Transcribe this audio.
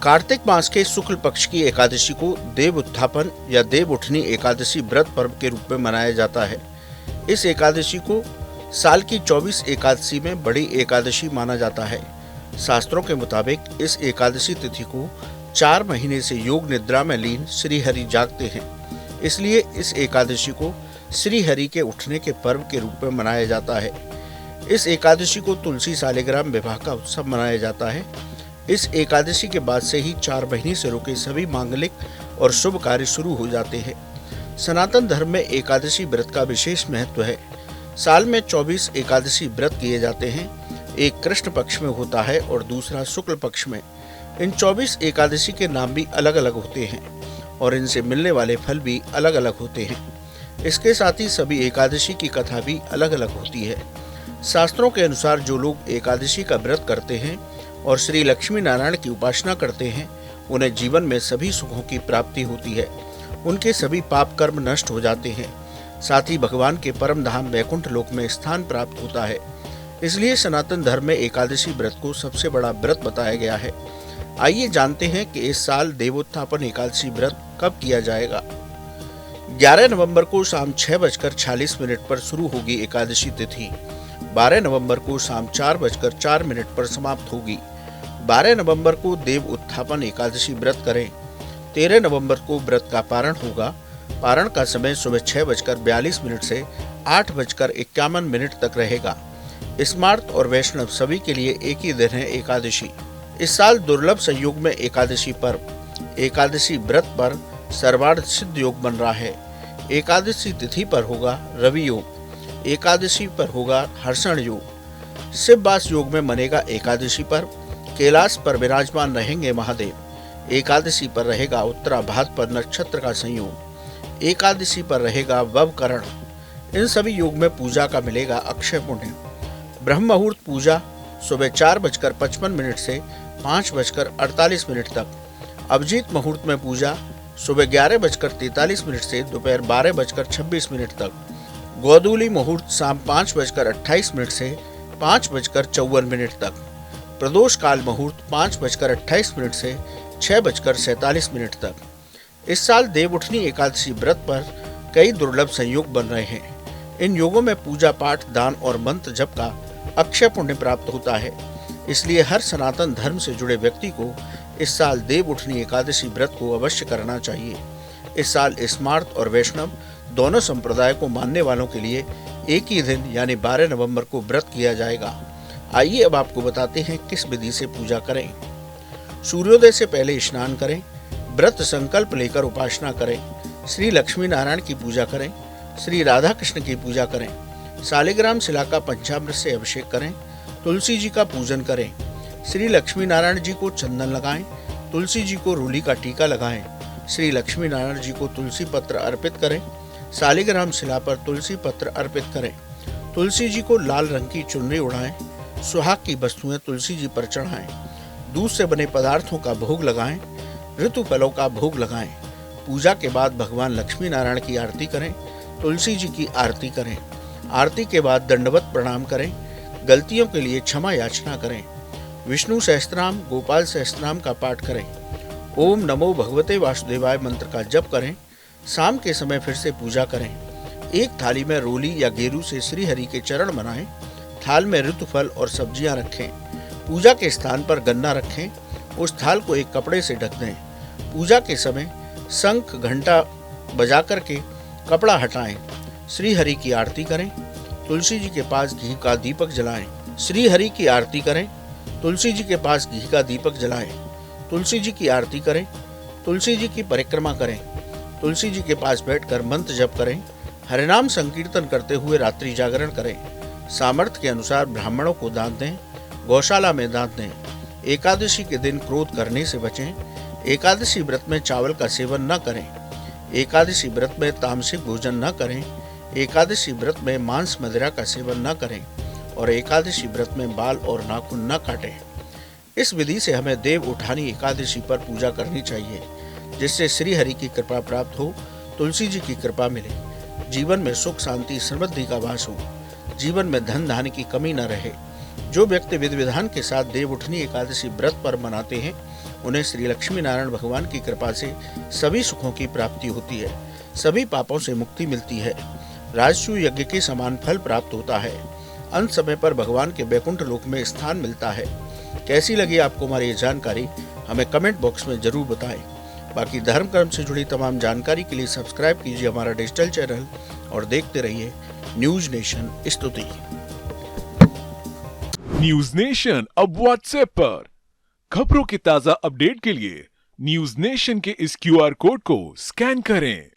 कार्तिक मास के शुक्ल पक्ष की एकादशी को देव उत्थापन या देव उठनी एकादशी व्रत पर्व के रूप में मनाया जाता है। इस एकादशी को साल की 24 एकादशी में बड़ी एकादशी माना जाता है। शास्त्रों के मुताबिक इस एकादशी तिथि को 4 महीने से योग निद्रा में लीन श्री हरि जागते हैं, इसलिए इस एकादशी को श्री हरि के उठने के पर्व के रूप में मनाया जाता है। इस एकादशी को तुलसी सालिग्राम विवाह का उत्सव मनाया जाता है। इस एकादशी के बाद से ही 4 महीने से रुके सभी मांगलिक और शुभ कार्य शुरू हो जाते हैं। सनातन धर्म में एकादशी व्रत का विशेष महत्व है। साल में 24 एकादशी व्रत किए जाते हैं। एक कृष्ण पक्ष में होता है और दूसरा शुक्ल पक्ष में। इन 24 एकादशी के नाम भी अलग अलग होते हैं और इनसे मिलने वाले फल भी अलग अलग होते हैं। इसके साथ ही सभी एकादशी की कथा भी अलग अलग होती है। शास्त्रों के अनुसार जो लोग एकादशी का व्रत करते हैं और श्री लक्ष्मी नारायण की उपासना करते हैं, उन्हें जीवन में सभी सुखों की प्राप्ति होती है। उनके सभी पाप कर्म नष्ट हो जाते हैं। साथ ही भगवान के परम धाम वैकुंठ लोक में स्थान प्राप्त होता है। इसलिए सनातन धर्म में एकादशी व्रत को सबसे बड़ा व्रत बताया गया है। आइए जानते हैं कि इस साल देवोत्थापन एकादशी व्रत कब किया जाएगा। 11 नवंबर को शाम 6:46 पर शुरू होगी एकादशी तिथि। 12 नवंबर को शाम 4:04 पर समाप्त होगी। 12 नवंबर को देव उत्थापन एकादशी व्रत करें। 13 नवंबर को व्रत का पारण होगा। पारण का समय सुबह 6:42 से 8:51 तक रहेगा। स्मार्त और वैष्णव सभी के लिए एक ही दिन है एकादशी। इस साल दुर्लभ संयोग में एकादशी पर्व, एकादशी व्रत पर सर्वार्थ सिद्ध योग बन रहा है। एकादशी तिथि पर होगा रवि योग, एकादशी पर होगा हर्षण योग, शिववास योग में मनेगा एकादशी पर्व। कैलाश पर विराजमान रहेंगे महादेव। एकादशी पर रहेगा उत्तरा भाद्रपद नक्षत्र का संयोग। एकादशी पर रहेगा ववकरण। इन सभी योग में पूजा का मिलेगा अक्षय पुण्य। ब्रह्म मुहूर्त पूजा सुबह 4:55 से 5:48 तक। अभिजीत मुहूर्त में पूजा सुबह 11:43 से दोपहर 12:26 तक। गोधूली मुहूर्त शाम 5:28 से 5:54 तक। प्रदोष काल मुहूर्त 5:28 से 6:47 तक। इस साल देवउठनी एकादशी व्रत पर कई दुर्लभ संयोग बन रहे हैं। इन योगों में पूजा पाठ, दान और मंत्र जप का अक्षय पुण्य प्राप्त होता है। इसलिए हर सनातन धर्म से जुड़े व्यक्ति को इस साल देवउठनी एकादशी व्रत को अवश्य करना चाहिए। इस साल स्मार्त और वैष्णव दोनों संप्रदाय को मानने वालों के लिए एक ही दिन यानी 12 नवंबर को व्रत किया जाएगा। आइए अब आपको बताते हैं किस विधि से पूजा करें। सूर्योदय से पहले स्नान करें। व्रत संकल्प लेकर उपासना करें। श्री लक्ष्मी नारायण की पूजा करें। श्री राधा कृष्ण की पूजा करें। सालिग्राम शिला का पंचामृत से अभिषेक करें। तुलसी जी का पूजन करें। श्री लक्ष्मी नारायण जी को चंदन लगाएं। तुलसी जी को रूली का टीका लगाएं। श्री लक्ष्मी नारायण जी को तुलसी पत्र अर्पित करें। सालिग्राम शिला पर तुलसी पत्र अर्पित करें। तुलसी जी को लाल रंग की चुनरी उड़ाएं। सुहाग की वस्तुएं तुलसी जी पर चढ़ाएं। दूध से बने पदार्थों का भोग लगाएं। ऋतु फलों का भोग लगाएं। पूजा के बाद भगवान लक्ष्मी नारायण की आरती करें। तुलसी जी की आरती करें। आरती के बाद दंडवत प्रणाम करें। गलतियों के लिए क्षमा याचना करें। विष्णु सहस्त्रनाम, गोपाल सहस्त्रनाम का पाठ करें। ओम नमो भगवते वासुदेवाय मंत्र का जप करें। शाम के समय फिर से पूजा करें। एक थाली में रोली या गेरू से श्री हरि के चरण बनाएं। थाल में ऋतुफल और सब्जियां रखें। पूजा के स्थान पर गन्ना रखें। उस थाल को एक कपड़े से ढक दें। पूजा के समय शंख घंटा बजा करके कपड़ा हटाएं। श्री हरि की आरती करें। तुलसी जी के पास घी का दीपक जलाएं। श्री हरि की आरती करें। तुलसी जी के पास घी का दीपक जलाएं। तुलसी जी की आरती करें। तुलसी जी की परिक्रमा करें। तुलसी जी के पास बैठकर मंत्र जप करें। हरिनाम संकीर्तन करते हुए रात्रि जागरण करें। सामर्थ्य के अनुसार ब्राह्मणों को दान दें। गौशाला में दान दें। एकादशी के दिन क्रोध करने से बचें। एकादशी व्रत में चावल का सेवन न करें। एकादशी व्रत में तामसिक भोजन न करें। एकादशी व्रत में मांस मदिरा का सेवन न करें और एकादशी व्रत में बाल और नाखून न काटें। इस विधि से हमें देव उठानी एकादशी पर पूजा करनी चाहिए, जिससे श्री हरि की कृपा प्राप्त हो, तुलसी जी की कृपा मिले, जीवन में सुख शांति समृद्धि का वास हो, जीवन में धन धान्य की कमी न रहे। जो व्यक्ति विधि विधान के साथ देव उठनी एकादशी व्रत पर्व मनाते हैं उन्हें श्री लक्ष्मी नारायण भगवान की कृपा से सभी सुखों की प्राप्ति होती है, सभी पापों से मुक्ति मिलती है, राजसूय यज्ञ के समान फल प्राप्त होता है, अंत समय पर भगवान के बैकुंठ लोक में स्थान मिलता है। कैसी लगी आपको हमारी ये जानकारी, हमें कमेंट बॉक्स में जरूर बताएं। बाकी धर्म कर्म से जुड़ी तमाम जानकारी के लिए सब्सक्राइब कीजिए हमारा डिजिटल चैनल और देखते रहिए न्यूज नेशन स्तुति। न्यूज नेशन अब व्हाट्सएप पर खबरों के ताजा अपडेट के लिए न्यूज नेशन के इस QR कोड को स्कैन करें।